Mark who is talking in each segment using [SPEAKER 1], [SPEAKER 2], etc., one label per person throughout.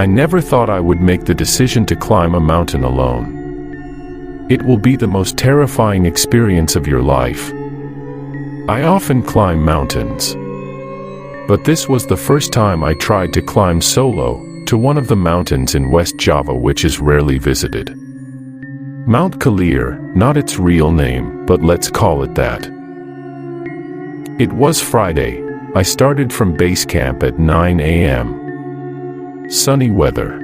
[SPEAKER 1] I never thought I would make the decision to climb a mountain alone. It will be the most terrifying experience of your life. I often climb mountains, but this was the first time I tried to climb solo to one of the mountains in West Java which is rarely visited. Mount Kalir, not its real name, but let's call it that. It was Friday. I started from base camp at 9 a.m. Sunny weather.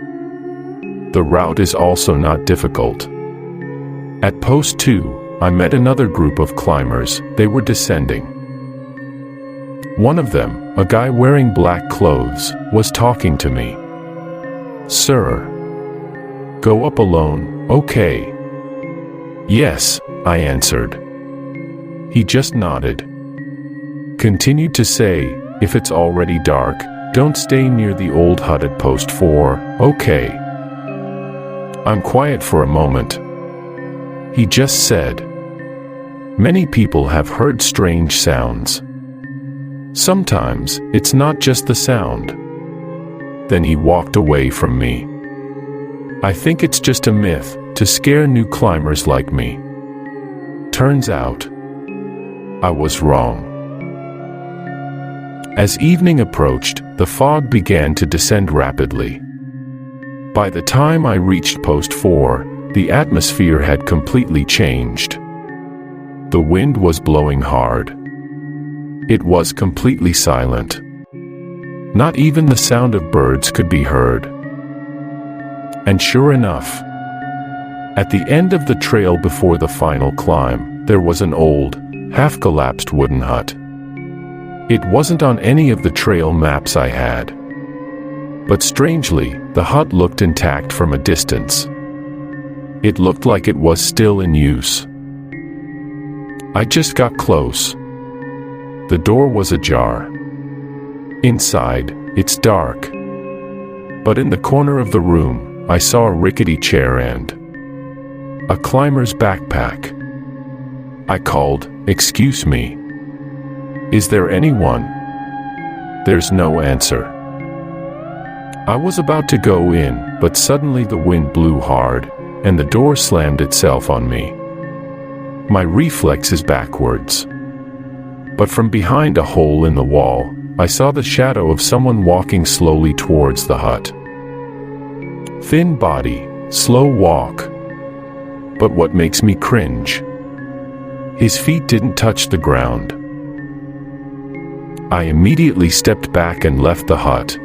[SPEAKER 1] The route is also not difficult. At post 2, I met another group of climbers. They were descending. One of them, a guy wearing black clothes, was talking to me. "Sir, go up alone, okay?" "Yes," I answered. He just nodded. Continued to say, "If it's already dark, don't stay near the old hut at post 4, okay?" I'm quiet for a moment. He just said, "Many people have heard strange sounds. Sometimes, it's not just the sound." Then he walked away from me. I think it's just a myth to scare new climbers like me. Turns out, I was wrong. As evening approached, the fog began to descend rapidly. By the time I reached post 4, the atmosphere had completely changed. The wind was blowing hard. It was completely silent. Not even the sound of birds could be heard. And sure enough, at the end of the trail before the final climb, there was an old, half-collapsed wooden hut. It wasn't on any of the trail maps I had. But strangely, the hut looked intact from a distance. It looked like it was still in use. I just got close. The door was ajar. Inside, it's dark. But in the corner of the room, I saw a rickety chair and a climber's backpack. I called, "Excuse me. Is there anyone?" There's no answer. I was about to go in, but suddenly the wind blew hard, and the door slammed itself on me. My reflex is backwards. But from behind a hole in the wall, I saw the shadow of someone walking slowly towards the hut. Thin body, slow walk. But what makes me cringe? His feet didn't touch the ground. I immediately stepped back and left the hut.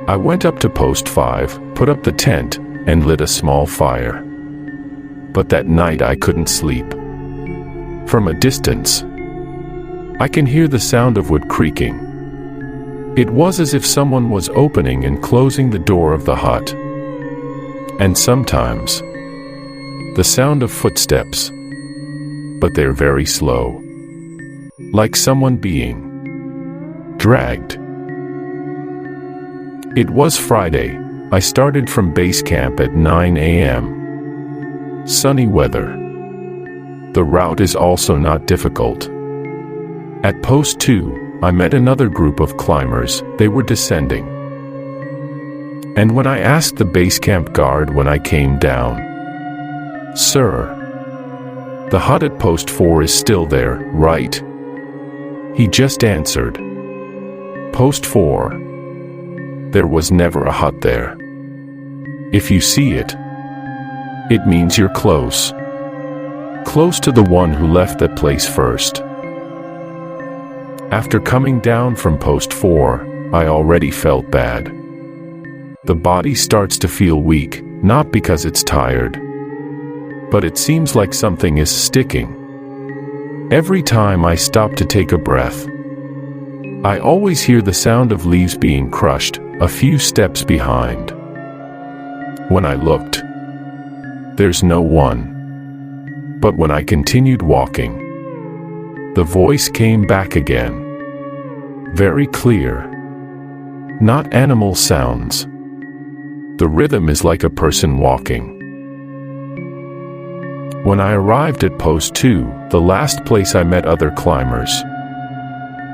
[SPEAKER 1] I went up to post 5, put up the tent, and lit a small fire. But that night I couldn't sleep. From a distance, I can hear the sound of wood creaking. It was as if someone was opening and closing the door of the hut. And sometimes, the sound of footsteps. But they're very slow. Like someone being dragged. It was Friday. I started from base camp at 9 a.m. Sunny weather. The route is also not difficult. At post 2, I met another group of climbers. They were descending. And when I asked the base camp guard when I came down, "Sir, the hut at post 4 is still there, right?" He just answered, "Post 4. There was never a hut there. If you see it, it means you're close. Close to the one who left that place first." After coming down from post 4, I already felt bad. The body starts to feel weak, not because it's tired, but it seems like something is sticking. Every time I stop to take a breath, I always hear the sound of leaves being crushed, a few steps behind. When I looked, there's no one. But when I continued walking, the voice came back again. Very clear. Not animal sounds. The rhythm is like a person walking. When I arrived at post 2, the last place I met other climbers,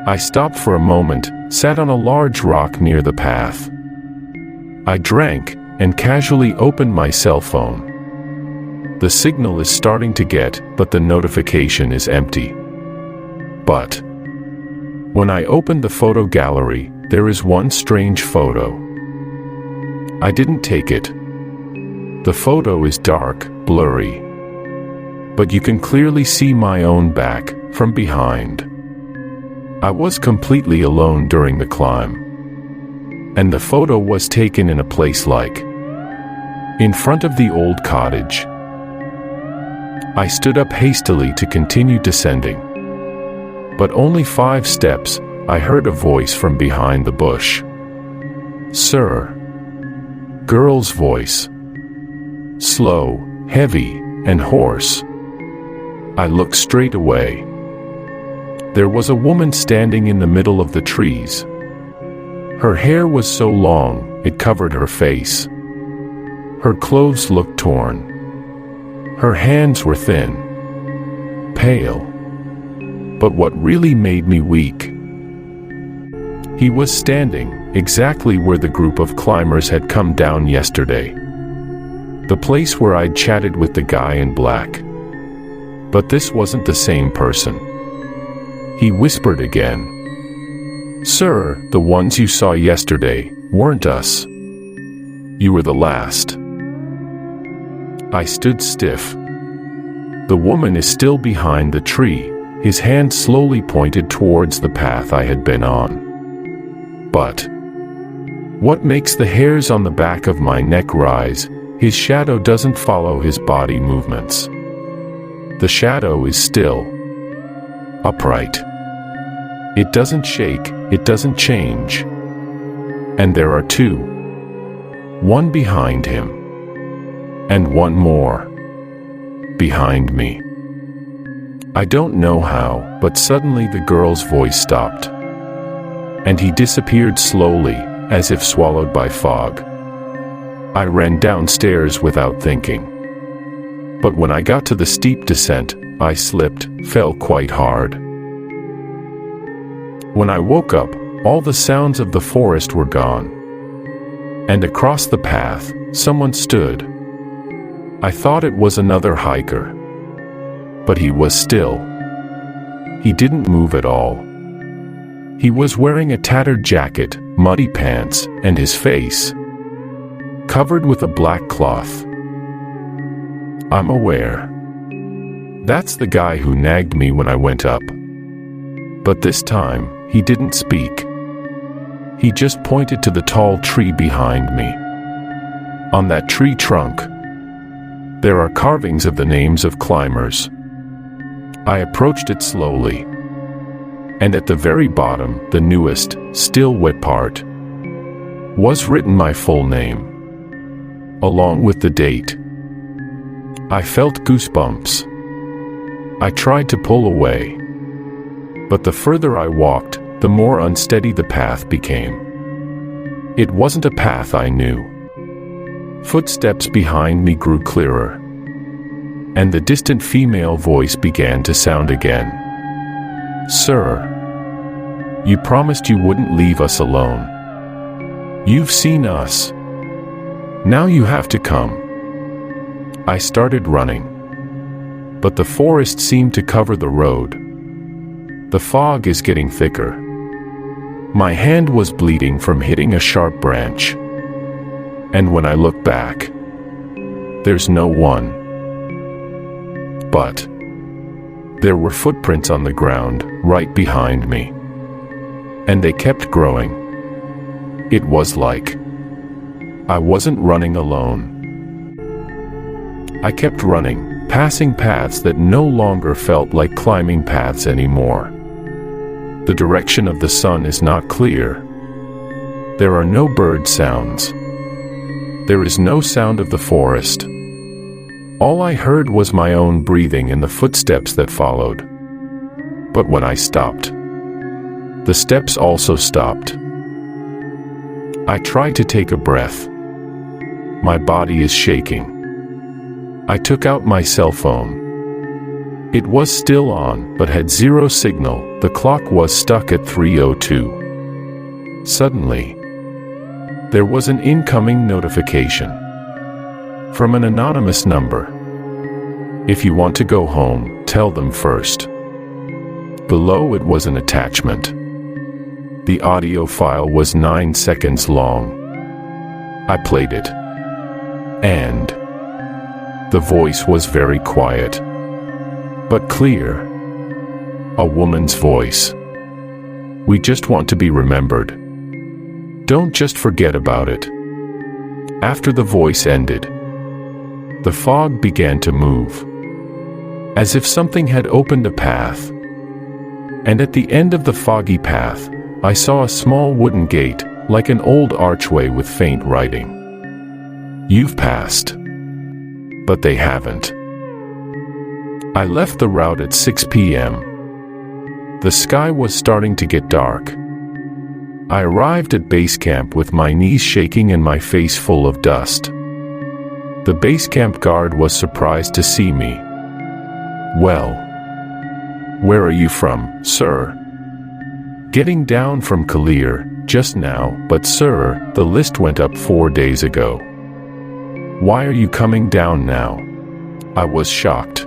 [SPEAKER 1] I stopped for a moment, sat on a large rock near the path. I drank and casually opened my cell phone. The signal is starting to get, but the notification is empty. But when I open the photo gallery, there is one strange photo. I didn't take it. The photo is dark, blurry, but you can clearly see my own back from behind. I was completely alone during the climb, and the photo was taken in a place like in front of the old cottage. I stood up hastily to continue descending, but only 5 steps, I heard a voice from behind the bush. "Sir." Girl's voice. Slow, heavy, and hoarse. I looked straight away. There was a woman standing in the middle of the trees. Her hair was so long, it covered her face. Her clothes looked torn. Her hands were thin, pale. But what really made me weak, he was standing exactly where the group of climbers had come down yesterday. The place where I'd chatted with the guy in black. But this wasn't the same person. He whispered again. "Sir, the ones you saw yesterday weren't us. You were the last." I stood stiff. The woman is still behind the tree, his hand slowly pointed towards the path I had been on. But what makes the hairs on the back of my neck rise, his shadow doesn't follow his body movements. The shadow is still, upright. It doesn't shake, it doesn't change. And there are 2. One behind him, and one more behind me. I don't know how, but suddenly the girl's voice stopped, and he disappeared slowly, as if swallowed by fog. I ran downstairs without thinking. But when I got to the steep descent, I slipped, fell quite hard. When I woke up, all the sounds of the forest were gone. And across the path, someone stood. I thought it was another hiker. But he was still. He didn't move at all. He was wearing a tattered jacket, muddy pants, and his face covered with a black cloth. I'm aware. That's the guy who nagged me when I went up. But this time, he didn't speak. He just pointed to the tall tree behind me. On that tree trunk, there are carvings of the names of climbers. I approached it slowly. And at the very bottom, the newest, still wet part, was written my full name, along with the date. I felt goosebumps. I tried to pull away. But the further I walked, the more unsteady the path became. It wasn't a path I knew. Footsteps behind me grew clearer. And the distant female voice began to sound again. "Sir, you promised you wouldn't leave us alone. You've seen us. Now you have to come." I started running. But the forest seemed to cover the road. The fog is getting thicker. My hand was bleeding from hitting a sharp branch. And when I look back, there's no one. But there were footprints on the ground, right behind me. And they kept growing. It was like I wasn't running alone. I kept running, passing paths that no longer felt like climbing paths anymore. The direction of the sun is not clear. There are no bird sounds. There is no sound of the forest. All I heard was my own breathing and the footsteps that followed. But when I stopped, the steps also stopped. I tried to take a breath. My body is shaking. I took out my cell phone. It was still on, but had zero signal. The clock was stuck at 3:02. Suddenly, There was an incoming notification from an anonymous number. If you want to go home, tell them first. Below it was an attachment. The audio file was 9 seconds long. I played it. And the voice was very quiet, but clear. A woman's voice. We just want to be remembered. Don't just forget about it. After the voice ended, the fog began to move, as if something had opened a path. And at the end of the foggy path, I saw a small wooden gate, like an old archway with faint writing. You've passed. But they haven't. I left the route at 6 p.m. The sky was starting to get dark. I arrived at base camp with my knees shaking and my face full of dust. The base camp guard was surprised to see me. Well, where are you from, sir? Getting down from Kalir, just now, but sir, the list went up 4 days ago. Why are you coming down now? I was shocked.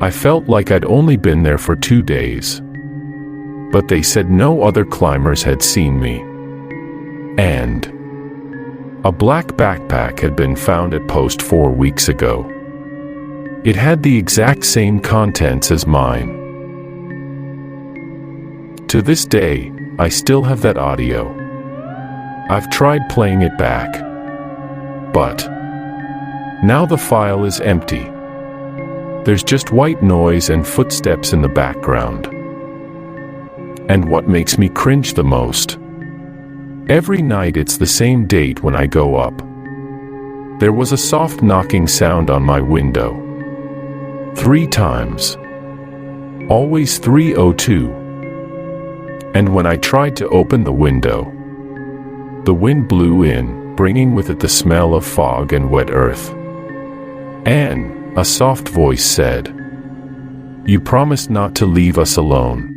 [SPEAKER 1] I felt like I'd only been there for 2 days. But they said no other climbers had seen me. And a black backpack had been found at post 4 weeks ago. It had the exact same contents as mine. To this day, I still have that audio. I've tried playing it back. But now the file is empty. There's just white noise and footsteps in the background. And what makes me cringe the most? Every night it's the same date when I go up. There was a soft knocking sound on my window. 3 times. Always 3:02. And when I tried to open the window, the wind blew in, bringing with it the smell of fog and wet earth. And a soft voice said, "You promised not to leave us alone."